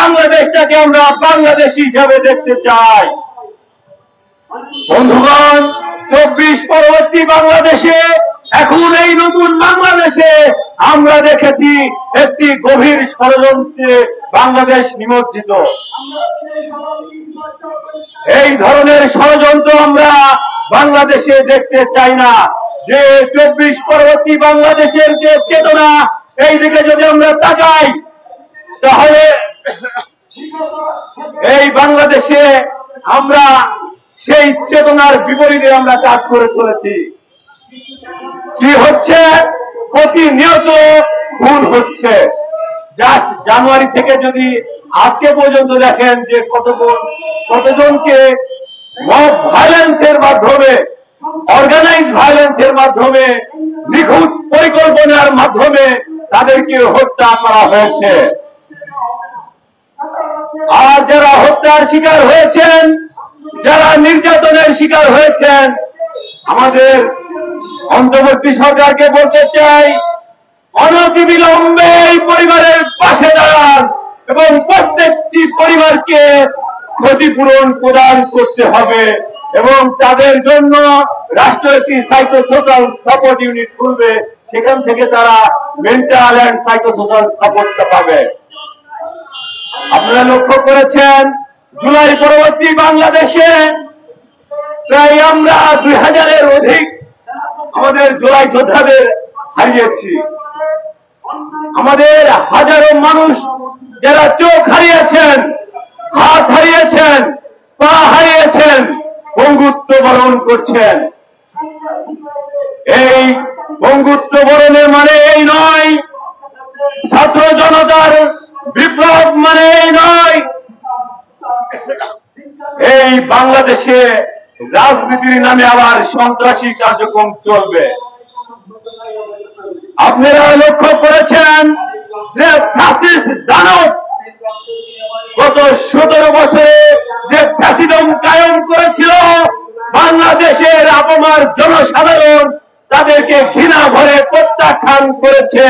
বাংলাদেশটাকে আমরা বাংলাদেশ হিসাবে দেখতে চাই। বন্ধুগণ, 24 পরবর্তী বাংলাদেশে, এখন এই নতুন বাংলাদেশে আমরা দেখেছি একটি গভীর ষড়যন্ত্রে বাংলাদেশ নিমজ্জিত। এই ধরনের ষড়যন্ত্র আমরা বাংলাদেশে দেখতে চাই না। যে 24 পরবর্তী বাংলাদেশের যে চেতনা, এই দিকে যদি আমরা তাকাই, তাহলে এই বাংলাদেশে আমরা সেই চেতনার বিপরীতে আমরা কাজ করে চলেছি। কি হচ্ছে? প্রতিনিয়ত খুন হচ্ছে। জানুয়ারি থেকে যদি আজকে পর্যন্ত দেখেন যে কতজনকে মব ভায়োলেন্সের মাধ্যমে, অর্গানাইজ ভায়োলেন্সের মাধ্যমে, নিখুঁত পরিকল্পনার মাধ্যমে তাদেরকে হত্যা করা হয়েছে। আর যারা হত্যার শিকার হয়েছেন, যারা নির্যাতনের শিকার হয়েছেন, আমাদের অন্তর্বর্তী সরকারকে বলতে চাই, অনতিবিলম্বে এই পরিবারের পাশে দাঁড়ান এবং প্রত্যেকটি পরিবারকে ক্ষতিপূরণ প্রদান করতে হবে এবং তাদের জন্য রাষ্ট্র একটি সাইকোসোশ্যাল সাপোর্ট ইউনিট খুলবে, সেখান থেকে তারা মেন্টাল অ্যান্ড সাইকোসোশ্যাল সাপোর্টটা পাবে। আপনারা লক্ষ্য করেছেন, জুলাই পরবর্তী বাংলাদেশে প্রায় আমরা 2000-এর অধিক আমাদের জুলাই যোদ্ধাদের হারিয়েছি। আমাদের হাজারো মানুষ যারা চোখ হারিয়েছেন, হাত হারিয়েছেন, পা হারিয়েছেন, বঙ্গুত্ব বরণ করছেন। এই বঙ্গুত্ব বরণের মানে এই নয়, ছাত্র জনতার বিপ্লব মানে এই নয়, এই বাংলাদেশে রাজনীতির নামে আবার সন্ত্রাসী কার্যক্রম চলবে। আপনারা লক্ষ্য করেছেন যে ফ্যাসিস্ট দানব গত 17 বছরে যে ফ্যাসিজম কায়েম করেছিল, বাংলাদেশের আপামর জনসাধারণ তাদেরকে ঘৃণা ভরে প্রত্যাখ্যান করেছে